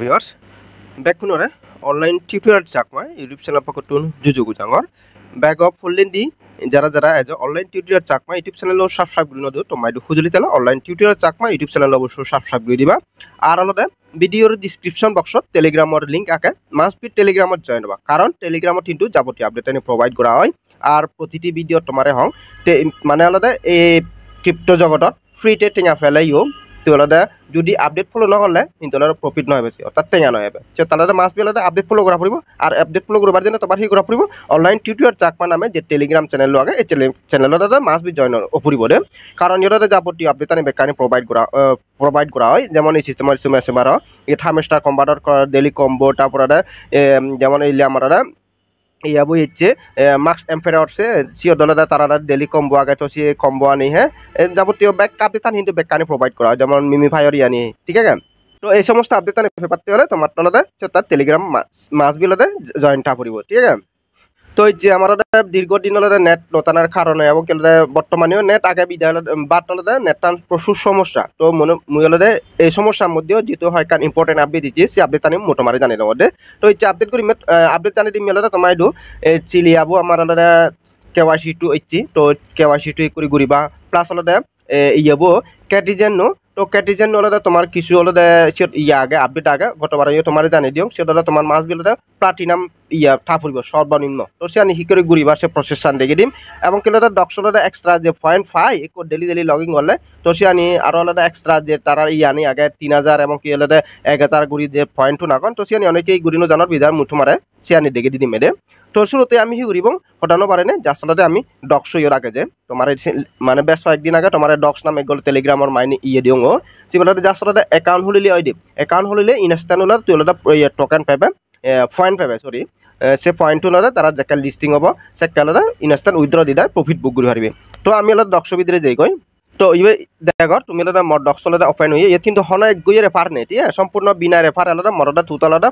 viewers back kunore online tutorial chakma youtube channel pakotun jujugu jangor back of fullendi jara jara as online tutorial chakma youtube channel lo subscribe guri nodu to maidu khujuli tela online tutorial chakma youtube channel lo obosho subscribe guri diba ar alode video description box telegram or link ake must be telegram or join ba karon telegram tintu jaboti update ani provide kora hoy ar protiti video tomare hong mane alode e crypto jogotot free te tinga felaiyo তোলাদা যদি update ফলো না করলে ইনতলার profit নয় বেশি অর্থাৎ তেঙা নয় হবে সে তালাদা মাস বেলাদা update ফলো করা পড়িব আর আপডেট ফলো করবার জন্য তোমার হি করা পড়িব অনলাইন টিউটোরিয়াল চাকমা নামে যে টেলিগ্রাম চ্যানেল লাগে এই চ্যানেলটা মাস বি জয়েন অপরিব দে কারণ ইয়োটা যাবতীয় আপডেট আনি বেকানি প্রোভাইড করা হয় যেমন এই সিস্টেমের সুমে সেমার এই থামেস্টার কম্বাটার ডেইলি কম্বো তারপরে যেমন এই আমারা ইয়াবো হচ্ছে মার্কস এম্পেরারসে সিও দলদা তারা ডেলি কম্বো আগে তো সে কম্বো আনি হ্যাঁ যাবতীয় ব্যাক আপডেট কিন্তু ব্যাকানি প্রোভাইড করা হয় যেমন মিমি ফায়ার আনি ঠিক আছে তো এই সমস্ত আপডেট আনি পাতে হলে তোমার দলদা তার টেলিগ্রাম মাস বিলদে জয়েন টা পড়িব ঠিক আছে তো এই যে আমার দীর্ঘদিন হলে নেট নতানার কারণে এবং বর্তমানেও নেট আগে বিদায় বাট হলে নেট প্রচুর সমস্যা তো মনে হলে এই সমস্যার মধ্যেও যেহেতু হয় কারণ ইম্পর্টেন্ট আপডেট দিচ্ছি সেই আপডেট আমি মোটামুটি জানি মধ্যে তো এই যে আপডেট করি আপডেট জানি দিম হলে তোমার চিলিয়াবো আমার হলে কেওয়াইসি টু ইচ্ছি তো কেওয়াইসি টু করে ঘুরিবা প্লাস হলে ইয়াবো ক্যাটিজেন তো ক্যাটিজেন হলে তোমার কিছু হলে ইয়া আগে আপডেট আগে গতবার তোমার জানি দিও সেটা তোমার মাস বিলতে প্লাটিনাম ইয়া ঠা ফুরিব সর্বনিম্ন তো সে আনি হিকরে ঘুরিবা সে প্রসেসান দেখে দিম এবং কেলে ডক্সলতে এক্সট্রা যে 0.5 ডেলি লগিং করলে তো সে আনি আরো হলে এক্সট্রা যে তারা ইয়া আনি আগে 3000 এবং কি হলে 1000 ঘুরি যে পয়েন্ট নাকন তো সে আনি অনেকেই ঘুরিনো জানার বিধার মুঠু মারে সে আনি দেখে দিম এদে তো শুরুতে আমি হি ঘুরিব হটানো পারে না যার সাথে আমি ডক্স ইয়ে রাখে যে তোমার মানে বেশ কয়েকদিন আগে তোমার ডক্স নামে গেল টেলিগ্রামর মাইনি ইয়ে দিও সেগুলো যার সাথে অ্যাকাউন্ট হলিলে ওই দিম অ্যাকাউন্ট হলিলে ইনস্ট্যান্ট হলে তুই হলে টোকেন পাবে পয়েন্ট পাবে সরি সে পয়েন্টটো হলে তারা যে লিস্টিং হব সে কালে ইনস্ট্যান্ট উইথড্র দি দেয় প্রফিট বুক করে পারবি তো আমি হলে ডক্স ভিতরে যাই গই তো ইয়ে দেখো তুমি হলে মর ডক্স হলে ওপেন হয়ে ইয়ে কিন্তু হন এক গইয়ে রেফার নেই ঠিক আছে সম্পূর্ণ বিনা রেফার হলে মরদা তুতলাদা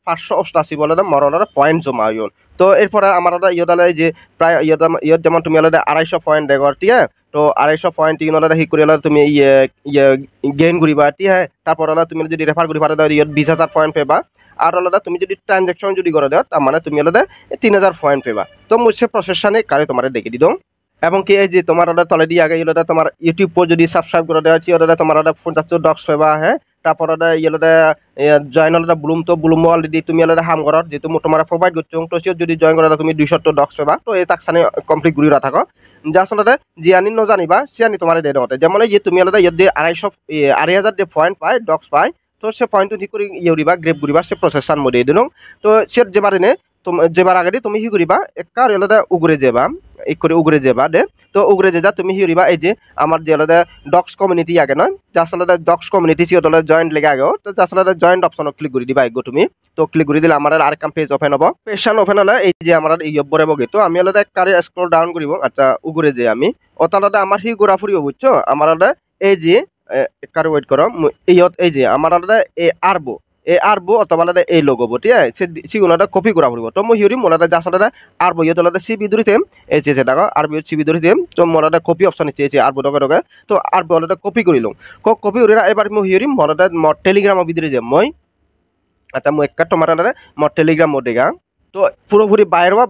5588 বলে মরলার পয়েন্ট জমা হইল তো এরপরে আমার ইয়দালে যে প্রায় ইয়দ যেমন তুমি হলে 250 পয়েন্ট দেখো ঠিক আছে তো 250 পয়েন্ট ইউনলে হি করে তুমি গেইন করিবা ঠিক আছে তারপর তুমি যদি রেফার করি পারে ইয়দ 20000 পয়েন্ট পেবা আর হলে তুমি যদি ট্রানজাকশন যদি করে দাও তার মানে তুমি হলে 3000 পয়েন্ট পেবা তো মুছে প্রসেসনে কারে তোমার দেখে দিদম এবং কি এই যে তোমার তলে দিয়ে আগে ইয়োটা তোমার ইউটিউব পর যদি সাবস্ক্রাইব করে দেওয়া ইয়োটা তোমার 50 ডক্স পেবা হ্যাঁ তারপর ইয়োটা জয়েন হলে ব্লুম অলরেডি তুমি হলে হাম ঘরত যেহেতু তোমার প্রোভাইড করছো তো সে যদি জয়েন করে তুমি 200 ডক্স পেবা তো এই তাকসানে কমপ্লিট ঘুরি থাকো যা আসলে যে আনি নজানিবা সে আনি তোমার দিয়ে দেওয়া যেমন এই যে তুমি হলে ইয়ে যে 2,500 যে পয়েন্ট পায় ডক্স পায় তো সে পয়েন্টটো ঠিক করে ইয়ে উড়িবা গ্রেপ ঘুরিবা সে প্রসেসান মধ্যে দিন তো সে যেবারে নে যেবার আগে তুমি হি করিবা একার হলে উগরে যাবা এই করে উগরে যাবা দে তো উগরে যা তুমি হি করিবা এই যে আমার যে হলে ডক্স কমিউনিটি আগে নয় যা আসলে ডক্স কমিউনিটি সি হলে জয়েন্ট লেগে আগেও তো যা আসলে জয়েন্ট অপশন ক্লিক করে দিবা এগো তুমি তো ক্লিক করে দিলে আমার আর কাম পেজ ওপেন হবো পেশান ওপেন হলে এই যে আমার ইয়বরে বগে তো আমি হলে কারে স্ক্রল ডাউন করিব আচ্ছা উগরে যে আমি অতালাতে আমার হি গোড়া ফুরিব বুঝছো আমার এই যে কারে ওয়েট করো এই যে আমার আরবো অথবা এই লোগো ঠিক আছে সেগুলোটা কপি করা পড়ব তো মই হিউরি মোলাটা যা আসলে আরবো ইয়ে তোলাতে সিবি ধরিতে এই চেয়েছে দেখো আরবি সিবি ধরিতে তো মোলাটা কপি অপশন চেয়েছে আরবো ডগে তো আরবো ওলাটা কপি করিল কপি করি এবার মই হিউরি মোলাটা মর টেলিগ্রামের ভিতরে যে মই আচ্ছা মই একটা তোমার মর টেলিগ্রাম মোডেগা তো পুরোপুরি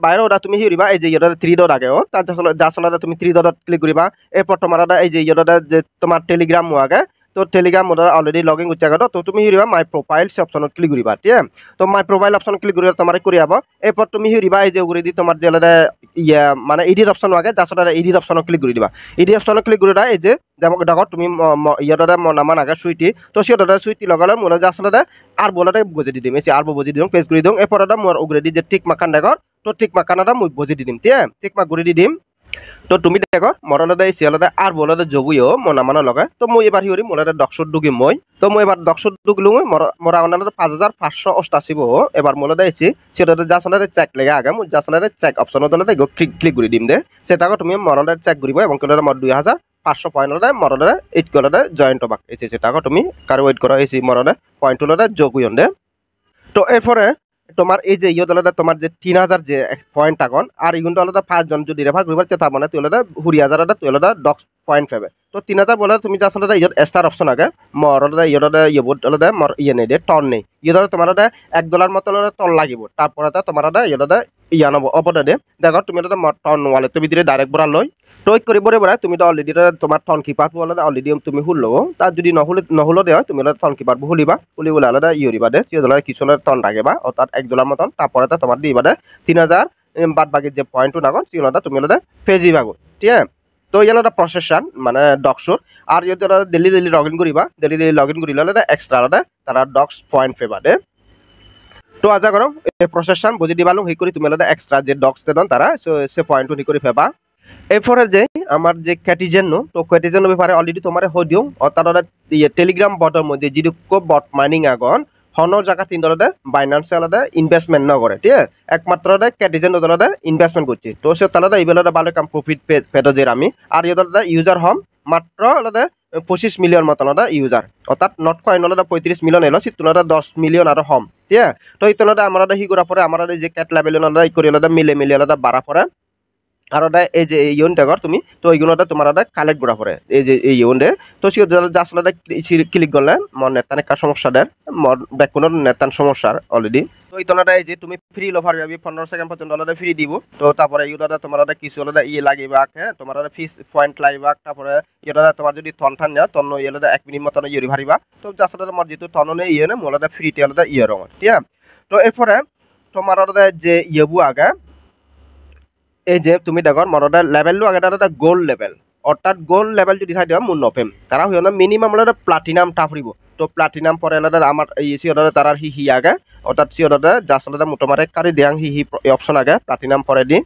বাইরে ওটা তুমি হিউরিবা এই যে ইয়েটা 3 ডট আগেও তার যা আসলে তুমি 3 ডট ক্লিক করিবা এরপর তোমার এই যে ইয়েটা যে তোমার টেলিগ্রাম আগে তো টেলিগ্রাম মোড অলরেডি লগইন করছে আগত তো তুমি হিরিবা মাই প্রোফাইল সে অপশন ক্লিক করিবা ঠিক আছে তো মাই প্রোফাইল অপশন ক্লিক করিবা তোমার করি যাব এরপর তুমি হিরিবা এই যে উগরে দি তোমার যে ইয়া মানে এডিট অপশন আগে যাসটা এডিট অপশন ক্লিক করে দিবা এডিট অপশন ক্লিক করে এই যে দেখো তুমি ইয়াটা নামান আগে সুইটি তো সেটা সুইটি লগালে মোলা যাসটা আর বলাটা বুঝে দি দিম এই আর বুঝে দিম পেজ করে দিম এরপর মোর উগরে দি যে টিক মাখান দেখো তো টিক মাখানটা মই বুঝে দি দিম ঠিক আছে টিক মাক করে দি দিম তো তুমি দেখো মরলতে সিয়ালতে আর বলতে জগুইও মনা মানো লগে তো মই এবার হিউরি মোলাতে ডক্সর ডুগি মই তো মই এবার ডক্সর ডুগলু মরা অনালে 5588 এবার মোলাতে আইছি সেটাতে যা আসলে চেক লেগে আগে মই যা আসলে চেক অপশন দলে দেখো ক্লিক করে দিম দে সেটাকে তুমি মরলে চেক করিব এবং কলে মর 2500 পয়েন্ট হলে মরলে এইট কলে জয়েন্ট বাক এসে সেটাকে তুমি কার ওয়েট করো এসি মরলে পয়েন্ট হলে জগুইন দে তো এরপরে তোমার এই যে ইয়ে আলাদা তোমার যে 3000 যে পয়েন্ট আগন আর ইগুনটা আলাদা 5 জন যদি রেফার করিবার তার মানে তুই আলাদা 20000 আলাদা তুই আলাদা ডক্স পয়েন্ট পাবে তো 3000 বলে তুমি যা আলাদা ইয়ে স্টার অপশন আগে মর আলাদা ইয়ে আলাদা ইয়ে বোর্ড আলাদা মর ইয়ে নেই দে টন নেই ইয়ে আলাদা তোমার আলাদা $1 মত আলাদা টন লাগিব তারপরে তোমার আলাদা ইয়ে আলাদা ইয়ানব অপদে দে দেখো তুমি আলাদা টন ওয়ালেট ভিতরে ডাইরেক্ট বড়া লই টয় করে বরে বড়া তুমি তো অলরেডি তোমার টন কিপার আলাদা অলরেডি তুমি হুললো তার যদি নহলে দেওয়া তুমি আলাদা টন কিপার হুলিবা হুলি বলে আলাদা ইউরিবা দে $1 কিছু টন রাখবা অর্থাৎ $1 মতন তারপরে তোমার দিবা দে 3000 বাদ বাকি যে পয়েন্ট নাগন সিওনাটা তুমি আলাদা ফেজি বাগো ঠিক আছে তো ইয়ার একটা প্রসেসন মানে ডক্সর আর যদি ডেলি লগ ইন করিবা ডেলি লগ ইন করিলে আলাদা এক্সট্রা আলাদা তারা ডক্স পয়েন্ট পেবা দে তো আজা করো এই প্রসেসন বুঝি দিবালো হি করি তুমি আলাদা এক্সট্রা যে ডক্স দেন তারা সে পয়েন্ট হি করে ফেবা এরপরে যে আমার যে ক্যাটিজেন তো ক্যাটিজেন ব্যাপারে অলরেডি তোমার হই দিও অর্থাৎ টেলিগ্রাম বটের মধ্যে যদি বট মাইনিং আগন হনো জায়গা তিন দলতে বাইন্যান্স আলাদা ইনভেস্টমেন্ট নকরে ঠিক আছে একমাত্র ক্যাটিজেন দলতে ইনভেস্টমেন্ট করছি তো সে তালাদা এইবেলা ভালো কাম প্রফিট পেডজের আমি আর ইয়ে দলতে ইউজার হম মাত্র আলাদা 25 মিলিয়ন মতন আলাদা ইউজার অর্থাৎ নট কয়েন আলাদা 35 মিলিয়ন এলো সিট আলাদা 10 মিলিয়ন আর হম ঠিক আছে তো এই তলাদা আমরা হি করা পরে আমরা যে ক্যাট লেভেল আলাদা ই করে আলাদা মিলে আলাদা বাড়া পরে আর ওটা এই যে ইউন দেখর তুমি তো এইগুলোটা তোমার কালেক্ট করা পরে এই যে এই ইউনে তো সে জাস্ট আলাদা ক্লিক করলে মর নেতান একটা সমস্যা দেয় মর ব্যাকগ্রাউন্ডের নেতান সমস্যার অলরেডি তো এই তোনাটা এই যে তুমি ফ্রি লফার যাবি 15 সেকেন্ড পর্যন্ত আলাদা ফ্রি দিব তো তারপরে ইউটা তোমার কিছু আলাদা ইয়ে লাগিবা হ্যাঁ তোমার ফিস পয়েন্ট লাগবা তারপরে ইয়েটা তোমার যদি থন ঠান নেওয়া তন্ন ইয়ে আলাদা 1 মিনিট মতন ইয়ে ভারিবা তো জাস্ট আলাদা মর যেহেতু থন নেই ইয়ে না মোলাদা ফ্রিতে আলাদা ইয়ে রঙ ঠিক আছে তো এরপরে তোমার আলাদা যে ইয়েবু আগে এই যে তুমি দেখো মরদা লেভেলটো আগে এটা গোল্ড লেভেল অর্থাৎ গোল্ড লেভেল যদি চাই দিয়া মোৰ নপেম তারা হইনা মিনিমাম আলাদা প্লাটিনাম টাফরিব তো প্লাটিনাম পরে আলাদা আমার ইসি অর্ডার তারা হি আগে অর্থাৎ সি অর্ডার জাস্ট আলাদা মোটামুটি কারি দিয়াং হি অপশন আগে প্লাটিনাম পরে দি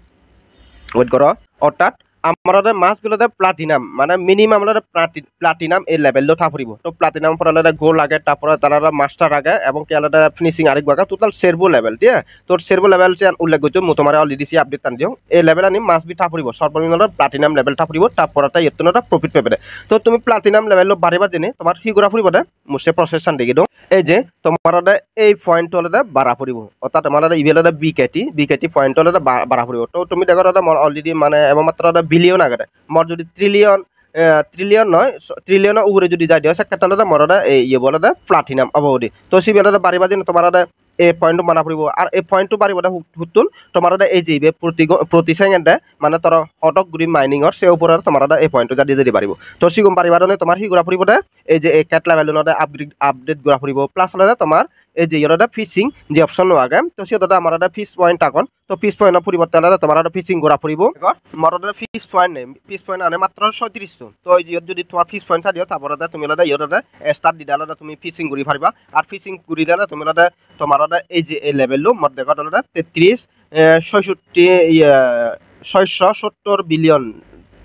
ওয়েট করো অর্থাৎ আমাদের মাছগুলোতে প্লাটিনাম মানে মিনিমাম প্লাটিনাম এই লেভেলটো থাপরিব তো প্লাটিনাম পরে আলাদা গোল আগে তারপরে তারা মাস্টার আগে এবং কি আলাদা ফিনিশিং আরেক বাগা টোটাল সেরবো লেভেল ঠিক আছে তো সেরবো লেভেল যে উল্লেখ করছো মো তোমার অলরেডি সি আপডেট টান দিও এই লেভেল আনি মাছ বি থাপরিব সর্বনিম্ন প্লাটিনাম লেভেল থাপরিব তারপরে তাই এতনটা প্রফিট পাবে তো তুমি প্লাটিনাম লেভেল বাড়িবা জেনে তোমার হিগুরা ফুরিব দে মুসে প্রসেসন দেখি দাও এই যে তোমার এই পয়েন্ট আলাদা বাড়া ফুরিব অর্থাৎ আমার ইভেল বিকেটি পয়েন্ট আলাদা বাড়া ফুরিব তো তুমি দেখো অলরেডি মানে এবং মাত্র বিলিয়ন আগে মর যদি ট্রিলিয়ন নয় ট্রিলিয়নের উপরে যদি যাই দিও সেক্ষেত্রে মরদা এই ইয়ে বলে প্লাটিনাম অবধি তো সি বেলা বাড়িবা যে তোমার এই পয়েন্ট বানা পড়ব আর এই পয়েন্ট বাড়িব হুতুন তোমার এই যে প্রতি সেকেন্ডে মানে তোর হটক গুড়ি মাইনিংর সে উপরে তোমার এই পয়েন্ট যা দিয়ে পারিব তো সিগুম পারিবা তোমার সি ঘোরা ফুরিব এই যে ক্যাট লেভেল আপডেট ঘোরা ফুরিব প্লাস হলে তোমার এই যে ইয়ের ফিচিং যে অপশন আগে তো সে আমার ফিস পয়েন্ট আগন তো পিস পয়েন্টের পরিবর্তে তোমার ফিচিং ঘোরা ফুরিব মরদের ফিস পয়েন্ট নেই পিস পয়েন্ট আনে মাত্র 37 তো যদি তোমার ফিস পয়েন্ট চাই দিও তারপরে তুমি ইয়ের স্টার্ট দিলে তুমি ফিচিং ঘুরি পারিবা আর ফিচিং ঘুরি দিলে তুমি তোমার এই যে এই লেভেলটো মত দেখা 33 670 বিলিয়ন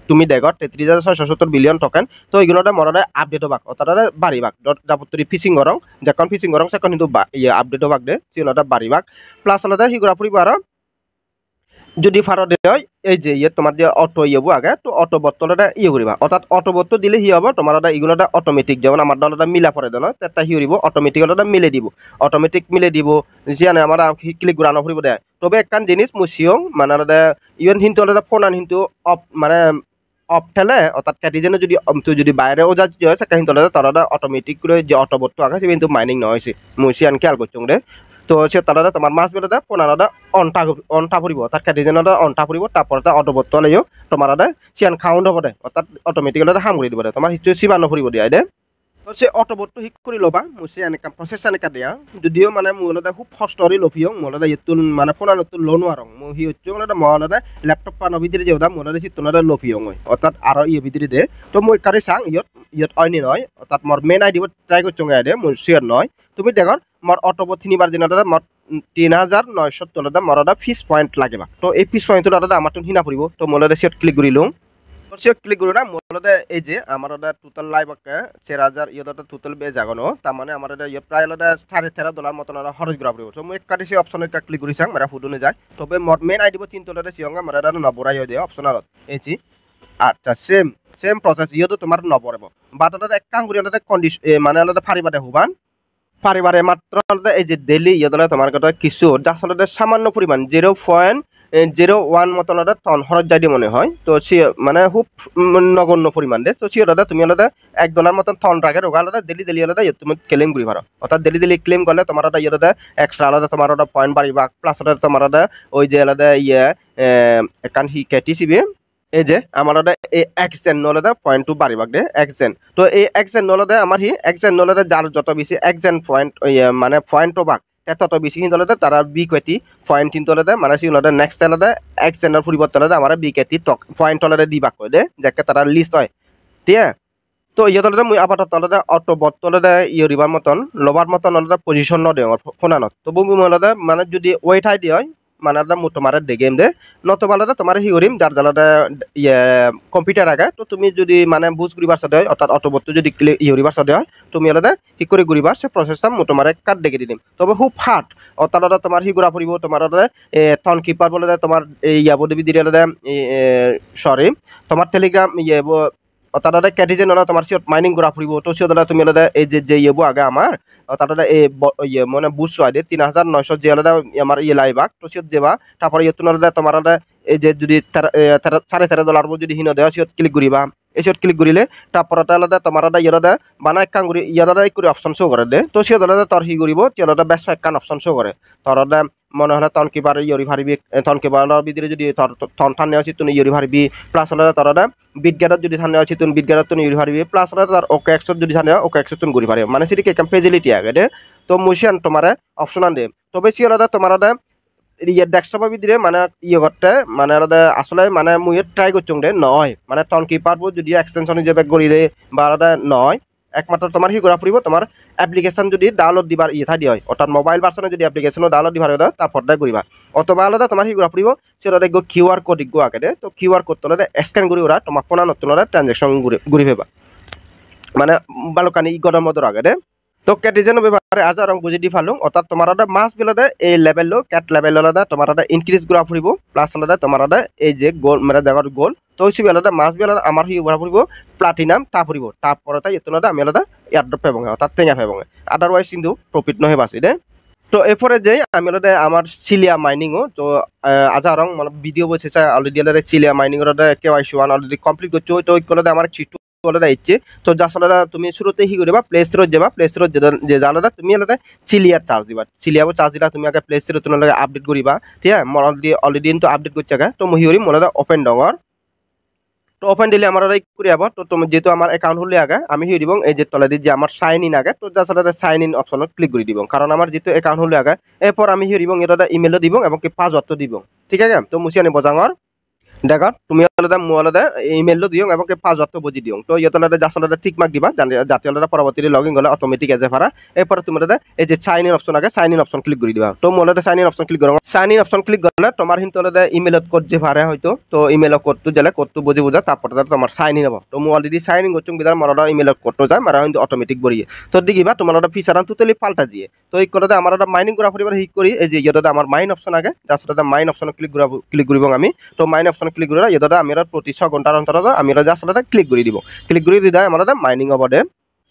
তুমি দেখো 33,670 বিলিয়ন টোকেন তো এইগুলোতে মরদে আপডেট হবাক অর্থাৎ বাড়িবাক দাপত্তরি ফিচিং গরং যখন ফিচিং গরং সেখন কিন্তু আপডেট হবাক দে সিনটা বাড়িবাক প্লাস আলাদা হিগুরা ফুরিব আর যদি ফারত হয় এই যে ইয়ে তোমার যে অটো ইয়েবো আগে তো অটো বটলটা ইয়ে করিবা অর্থাৎ অটো বটল দিলে হি হব তোমার এগুলোটা অটোমেটিক যেমন আমার দলটা মিলা পড়ে দেন তেটা হি হরিব অটোমেটিক মিলে দিব অটোমেটিক মিলে দিব জিয়ানে আমার ক্লিক ঘুরানো ফুরিব দেয় তবে একখান জিনিস মুসিও মানে ইভেন হিন্তু ফোন আন হিন্তু অফ মানে অফ ঠেলে অর্থাৎ ক্যাটিজেনে যদি বাইরেও যা হয় সে কিন্তু তারা অটোমেটিক করে যে অটো বটটো আগে সে কিন্তু মাইনিং নয় মুসিয়ান খেয়াল করছো রে তো সে তারা তোমার মাছ বেলা পোনারা অনটা ফুরিব তার ক্যাটিজেনটা অনটা ফুরিব তারপরে অটোবট লাইও তোমার সিয়ান খাউন্ড হব দে অর্থাৎ অটোমেটিক্যালি হাম করে দিব দে তোমার হিচু সিবানো ফুরিব দিয়া দে তো সে অটোবটটো শিক কৰি ল'বা মুছে এনেকা প্ৰচেছ এনেকা দিয়া যদিও মানে মোৰ খুব কষ্টৰি লফিও মোৰ ইটো মানে ফোনানো লো নোৱাৰোঁ মই সি হচ্ছে মই লেপটপ পানৰ ভিতৰে যে মোৰ চিত্তনারে লফিও মই অর্থাৎ আর ইয়ে ভিতরে দে তো মই কারি চাং ইয়ত অন্য নয় অর্থাৎ মোর মেন আইডি ট্রাই করছো দে মোর শিওর নয় তুমি দেখর মোর অটোবট 3বার দিন মোর 3970 মরদা ফিস পয়েন্ট লাগেবা তো এই ফিস পয়েন্ট আমার হিনা ফুরিব তো মোলে সেট ক্লিক করি লওঁ ক্লিক করি না মোলতে এই যে আমার টোটাল লাইভ 4000 ইয়েটা টোটাল বে জাগানো তার মানে আমার ইয়ে প্রায় $13.5 মতন খরচ করা পড়ব তো মই কাটি সে অপশন একটা ক্লিক করি চাং মেরা ফুটনে যায় তবে মেন আইডি 3 তলতে সিয়ঙ্গা মেরা নবরাই হয় দিয়ে অপশনাল এজি আচ্ছা সেম প্রসেস ইয়েতো তোমার নবরাব বাট এক কাম করি কন্ডিশন মানে ফারিবাদে হুবান পারিবারে মাত্র এই যে ডেইলি ইয়দলে তোমার কথা কিছু আসলে সামান্য পরিমাণ 0.01 মতন টন খরচ যাই মনে হয় তো সে মানে খুব নগণ্য পরিমাণ দে তো সিওর তুমি $1 মতন টন রাখে ওগা ডেলি তুমি ক্লেম করি পারো অর্থাৎ ডেলি ক্লেম করলে তোমার এক্সট্রা আলাদা তোমার পয়েন্ট বাড়িবা প্লাস তোমার ওই যে আলাদা একান হি কেটিসিবি এই যে আমার এই এক্সজেন নলদে পয়েন্ট টু বাড়িবাক দে এক্সজেন তো এই এক্সজেন নলদে আমার হি এক্সজেন নলদে যার যত বেশি এক্সজেন পয়েন্ট মানে পয়েন্ট বাক তত বেশি কিন্তু তারা বি কেটি পয়েন্ট কিন্তু মানে সিগুলো নেক্সট আলাদা এক্সজেনের পরিবর্তন আমার বি কেটি পয়েন্ট হলে দি বাক দে যাকে তারা লিস্ট হয় ঠিক আছে তো ইয়ে মুই আপাতত অটো বর্তলে ইয়রিবার মতন লবার মতন পজিশন নদে ফোনানত তবু মূলতে মানে যদি ওয়েট হাই দিয়ে হয় মানে তোমার দেখেম দে নতুবা তোমার হি করিম যার জালাতে কম্পিউটার আগে তো তুমি যদি মানে বুঝ করিবার সাথে হয় অর্থাৎ অটোবর্ত যদি ইয়রিবার সাথে হয় তুমি আলাদা হি করে ঘুরিবার সে প্রসেসটা তোমার কাট দেখে দিম তবে খুব হার্ড অর্থাৎ তোমার হি ঘুরা ফুরিব তোমার টন কিপার বলে তোমার ইয়া বডি দিয়ে আলাদা সরি তোমার টেলিগ্রাম ইয়ে অর্থাৎ ক্যাটিজেন তোমার সিট মাইনিং করা ফুরিব তো সিট তুমি আলাদা এই যে ইয়েবো আগে আমার অর্থাৎ এই ইয়ে মানে বুঝ দে 3900 যে আলাদা আমার ইয়ে লাইবাক তো সিট দেবা তারপরে ইয়ে তোমার এই যে যদি $13.5 যদি হিন দেওয়া সিট ক্লিক করিবা এই সিট ক্লিক করিলে তারপরে আলাদা তোমার ইয়ে বানা একখান করি ইয়াদারা করে অপশন শো করে দে তো সিট আলাদা তোর হি করিব সিট বেশ একখান অপশন শো করে তোর মনে হলে তন কিবার ইয়রি ভারিবি তন কিবার ভিতরে যদি থন ঠান নেওয়া তুমি ইয়রি ভারিবি প্লাস হলে তোর বিটগেটত যদি ঠান নেওয়া তুমি বিটগেটত তুমি ইয়রি ভারিবি প্লাস হলে তার ওকে এক্সত যদি ঠান নেওয়া ওকে এক্সত তুমি ঘুরি ভারিব মানে সেটি কেম ফেজিলিটি আগে দে তো মুশিয়ান তোমার অপশন আন দে তবে সি আলাদা তোমার ইয়ে ডেস্কটপের ভিতরে মানে ইয়ে করতে মানে আলাদা আসলে মানে মুই ট্রাই করছুং দে নয় মানে তন কিপার যদি এক্সটেনশন হিসেবে করিলে বা আলাদা নয় একমাত্র তোমার হি করা ফুরিব তোমার অ্যাপ্লিকেশন যদি ডাউনলোড দিবার ইয়ে থাকি হয় অর্থাৎ মোবাইল ভার্সনে যদি অ্যাপ্লিকেশনও ডাউনলোড দিবার হয় তারপর করিবা অথবা আলাদা তোমার হি করা ফুরিব সেটা দেখো কিউআর কোড গো আগে তো কিউআর কোড তোলে স্ক্যান করি ওরা তোমার ফোনা নতুন ট্রানজেকশন ঘুরি ফেবা মানে বালুকানি গরম মতো আগে তো ক্যাটিজেন ব্যাপারে আজ রং বুঝি দি ফালুং অর্থাৎ তোমার মাস বিলদে এই লেভেল ক্যাট লেভেল আলাদা তোমার ইনক্রিজ করা ফুরিব প্লাস আলাদা তোমার এই যে গোল মানে জায়গার গোল তো সেই আলাদা মাস বিল আমার হি করা ফুরিব প্লাটিনাম তা ফুরিব তারপরে তাই এত আমি আলাদা এয়ারড্রপ পাবো অর্থাৎ টেঙা পাবো আদারওয়াইজ কিন্তু প্রফিট নহে বাঁচি দে তো এরপরে যে আমি আলাদা আমার চিলিয়া মাইনিংও তো আজ রং মানে ভিডিও বলছে অলরেডি আলাদা চিলিয়া মাইনিং KYC 1 অলরেডি কমপ্লিট করছো তো ওই কলে আমার চিটু আলাদা ইচ্ছে তো যার আলাদা তুমি শুরুতে হি করবা প্লে স্টোর যাবা প্লে স্টোর যে আলাদা তুমি আলাদা চিলিয়ার চার্জ দিবা চিলিয়াবো চার্জ দিলা তুমি আগে প্লে স্টোরে তুমি আপডেট করিবা ঠিক আছে মই অলরেডি তো আপডেট করছে আগে তো মই হি করিম মোলা ওপেন ডঙর তো ওপেন দিলে আমার করে যাব তো তুমি যেহেতু আমার অ্যাকাউন্ট হলে আগে আমি হি দিব এই যে তলে যে আমার সাইন ইন আগে তো যার সাথে সাইন ইন অপশনত ক্লিক করে দিব কারণ আমার যেহেতু অ্যাকাউন্ট হলে আগে এরপর আমি হি দিব এটা ইমেলও দিব এবং কি পাসওয়ার্ড দিব ঠিক আছে তো মুছি আনিব জাঙর দেখো তুমি আলাদা মো আলাদা ইমেলও দিও এবং পাসওয়ার্ড বুঝি দিও তো ইয়ে আলাদা যার আলাদা ঠিক মার্ক দিবা যাতে আলাদা পরবর্তী লগ ইন গলে অটোমেটিক এজে পারা এরপর তুমি আলাদা এই যে সাইন ইন অপশন আগে সাইন ইন অপশন ক্লিক করে দিবা তো মো আলাদা সাইন ইন অপশন ক্লিক করো সাইন ইন অপশন ক্লিক করলে তোমার কিন্তু আলাদা ইমেলত কোড যে পারে হয়তো তো ইমেল কোডটো জেলে কোডটো বুঝি বুঝা তারপর তোমার সাইন ইন হবো তো মো অলরেডি সাইন ইন করছুং বিদার মোর ইমেল কোডটো যায় মারা কিন্তু অটোমেটিক বড়িয়ে তো দেখিবা তোমার ফিচার টোটালি পাল্টা দিয়ে তো এই করে আমার মাইনিং করা পরিবার হিক করি এই যে ইয়েটা আমার মাইন অপশন আগে যার সাথে মাইন অপশন ক্লিক করব আমি তো মাইন অপশন ক্লিক করে ইয়েটা আমি প্রতি 6 ঘন্টার অন্তর আমি যার সাথে ক্লিক করে দিব ক্লিক করে দিলে আমার মাইনিং অবদে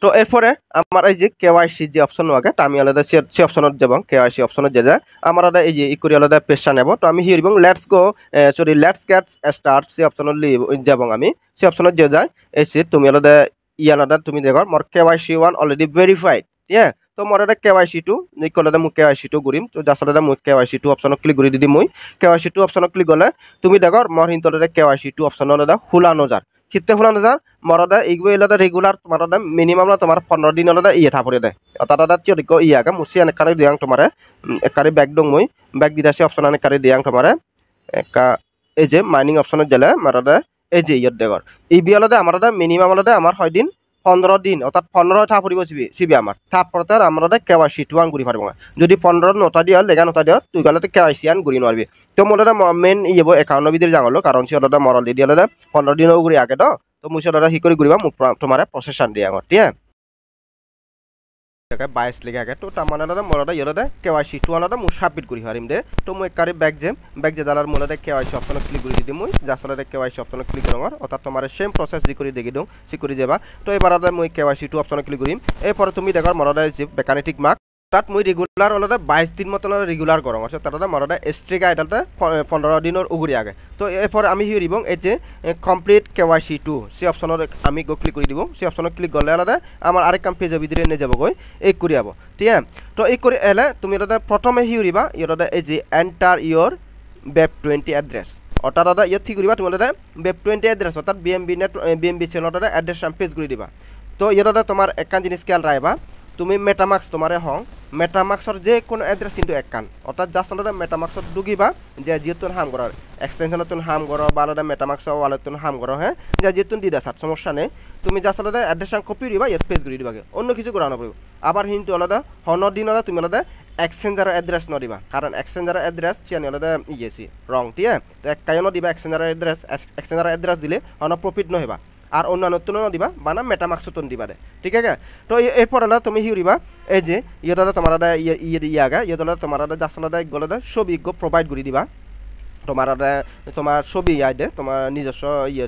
তো এরপরে আমার এই যে KYC যে অপশন আগে আমি আলাদা সে অপশনত যাব KYC অপশনত যে যায় আমার আলাদা এই যে ইকুরি আলাদা পেশা নেব তো আমি হির এবং লেটস গেট স্টার্ট সে অপশনত যাব আমি সে অপশনত যে যায় এই সে তুমি আলাদা ইয়ানাদা তুমি দেখো মোর KYC 1 অলরেডি ভেরিফাইড ঠিক তো মোর এটা KYC 2 নিকলদা মু KYC 2 করিম তো যাসাদা মু KYC 2 অপশন ক্লিক কৰি দিম মই KYC 2 অপশন ক্লিক গলে তুমি দেখো মোর হিনতলে KYC 2 অপশন লদা খুলানো যার কিতে খুলানো যার মরদা ইগবেলদা রেগুলার তোমারদা মিনিমাম তোমার 15 দিন লদা ইয়ে থাপরে দে অতাদা চিরিক ইয়াকা মুসি আনে কারে দিয়াং তোমারে একারে ব্যাক দং মই ব্যাক দিরাসি অপশন আনে কারে দিয়াং তোমারে একা এই যে মাইনিং অপশনত গেলে মরদা এই যে ইয়ত দেখো এই বিয়ালদা আমারদা মিনিমাম লদা আমার 6 দিন 15 দিন অর্থাৎ 15 টা ফুরিব সিবি আমার তারপরে তার আমরা KYC 2 আন ঘুরি পারবো যদি 15 নটা দিয়া লেগা নটা দিয়া তুই গেলে KYC আন ঘুরি নরবি তো মোলটা মেন ইয়েব অ্যাকাউন্ট ভিতরে জাঙলো কারণ সে ওটা মরল দি দিলে 15 দিনও ঘুরি আগে তো মুসে হি করে ঘুরিবা তোমার প্রসেসন দিয়া আমার ঠিক আছে 22 লিখে আগে তো তার মানে মোলটা ইয়েলদা KYC 2 আলাদা মু সাবমিট করি হারিম দে তো মই কারে ব্যাক যে দালার মোলটা KYC অপশন ক্লিক করে দিদি মই যাসলে KYC অপশন ক্লিক করঙর অর্থাৎ তোমার সেম প্রসেস দি করে দেখি দઉં সি করে যাবা তো এবার আলাদা মই KYC 2 অপশন ক্লিক করিম এরপর তুমি দেখো মোলটা যে মেকানিক মার্ক তাত মই রেগুলার অলরে 22 দিন মতন রেগুলার গরম আছে তাতে মরদে স্ট্রিক আইডালতে 15 দিনের উগুরি আগে তো এরপর আমি হিউ দিব এই যে কমপ্লিট কেওয়াইসি 2 সেই অপশনত আমি গো ক্লিক করে দিব সেই অপশনত ক্লিক করলে আলাদা আমার আরেক কাম পেজের ভিতরে নিয়ে যাব গই এই করে যাব ঠিক আছে তো এই করে এলে তুমি আলাদা প্রথমে হিউ দিবা ইয়োটা এই যে এন্টার ইয়োর ওয়েব 20 অ্যাড্রেস অর্থাৎ দাদা ইয়ে ঠিক করিবা তুমি আলাদা ওয়েব 20 অ্যাড্রেস অর্থাৎ বিএমবি নেট বিএমবি চ্যানেলটা অ্যাড্রেস পেজ করে দিবা তো ইয়োটা তোমার একখান জিনিস খেয়াল রাখবা তুমি মেটামাক্স তোমারে হং মেটামাক্সর যে কোনো এড্রেস কিন্তু একখান অর্থাৎ জাস্ট আলাদা মেটামাক্সত ঢুকিবা যে যেহেতু হাম করার এক্সটেনশনত হাম করো বা আলাদা মেটামাক্স ওয়ালেট হাম করো হ্যাঁ যে যেহেতু দিদা সার সমস্যা নেই তুমি জাস্ট আলাদা অ্যাড্রেস কপি দিবা ইয়াত পেজ করে দিবাগে অন্য কিছু করা নপড়িব আবার কিন্তু আলাদা হনর দিন আলাদা তুমি আলাদা এক্সচেঞ্জারের অ্যাড্রেস নদিবা কারণ এক্সচেঞ্জারের অ্যাড্রেস চিয়ানি আলাদা ইয়েছি রং ঠিক আছে তো এক কায়নো দিবা এক্সচেঞ্জারের অ্যাড্রেস দিলে হন প্রফিট নহবা আর অন্যান্য তুলনা দিবা বানা মেটামাক্সতন দিবা দে ঠিক আছে তো এরপর আলাদা তুমি হিউরিবা এই যে ইয়েটা তোমার ইয়াগা ইয়েটা তোমার জাস্ট আলাদা গলাদা ছবি গো প্রোভাইড করে দিবা তোমার ছবি আইডে তোমার নিজস্ব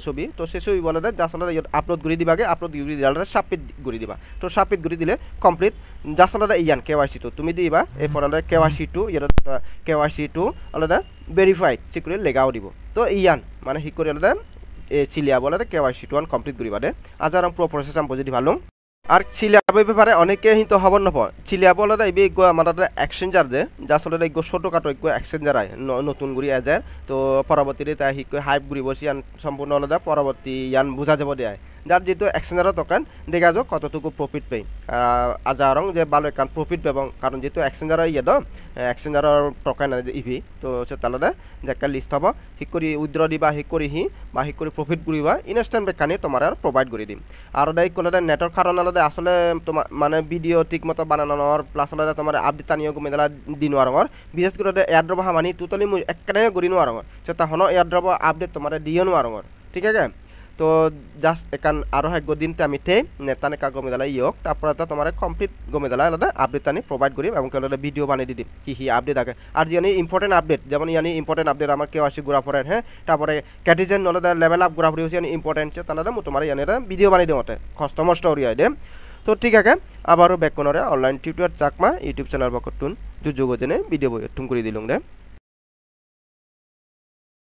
ছবি তো সেই ছবি বলে জাস্ট আলাদা আপলোড করে দিবাগে আপলোড করে দিলে সাবমিট করে দিবা তো সাবমিট করে দিলে কমপ্লিট জাস্ট আলাদা ইয়ান কেওয়াইসি তো তুমি দিবা এরপর আলাদা কেওয়াইসি 2 ইয়েটা কেওয়াইসি 2 আলাদা ভেরিফাইড সিকিউরিটি লেগাও দিব তো ইয়ান মানে হি করে আলাদা চিলিয়া বলে কেওয়াইসি 1 কমপ্লিট করিবা দে আজ আর পুরো প্রসেস আমি বুঝি ভালো আর চিলিয়াবে ব্যাপারে অনেকে কিন্তু খবর নপ চিলিয়া বলে এই আমার এক্সচেঞ্জার যে যা আসলে ছোটখাটো এক্সচেঞ্জার আয় নতুন গুড়ি এজার তো পরবর্তীতে তাই শিক হাইপ ঘুরি বসি সম্পূর্ণ আলাদা পরবর্তী ইয়ান বুঝা যাব দেয় যার যেহেতু এক্সচেঞ্জারের দোকান দেখা যাও কতটুকু প্রফিট পাই আজারং যে ভালো একটা প্রফিট পাবো কারণ যেহেতু এক্সচেঞ্জার ইয়ে তো এক্সচেঞ্জারের দোকান ইভি তো সে তাহলে যে একটা লিস্ট হব শিক করে উইথড্র দিবা শিক করে বা শিক করে প্রফিট করিবা ইনস্ট্যান্ট বেকানি তোমার আর প্রোভাইড করে দিম আর ওই কোলাদা নেটর কারণ আলাদা আসলে তোমার মানে ভিডিও ঠিক মতো বানানোর প্লাস আলাদা তোমার আপডেট টানিও কমে দিলা দিন আরঙর বিশেষ করে এয়ারড্রপ হামানি টোটালি মই একখানে গড়ি আরঙর সেটা হন এয়ারড্রপ আপডেট তোমার দিও আরঙর ঠিক আছে তো জাস্ট একান আরো এক দিনতে আমি তে নেতানে কা গমে দিলা ইয়ক তারপর তোমার কমপ্লিট গমে দিলা আলাদা আপডেট টানি প্রোভাইড করি এবং আলাদা ভিডিও বানিয়ে দিম কি আপডেট আগে আর জানি ইম্পর্টেন্ট আপডেট যেমন ইয়ানি ইম্পর্টেন্ট আপডেট আমার কেউ আসি ঘুরা পড়েন হ্যাঁ তারপরে ক্যাটিজেন আলাদা লেভেল আপ ঘুরা পড়ি হচ্ছে ইম্পর্টেন্ট তাহলে তোমার ইয়ানি ভিডিও বানিয়ে দিম মতে কষ্টম স্টোরি আইডে তো ঠিক আছে আবারও ব্যাক কোনরে online tutor Chakma YouTube channel বকটুন যুযোগ জেনে ভিডিও বই টুম করে দিলুম রে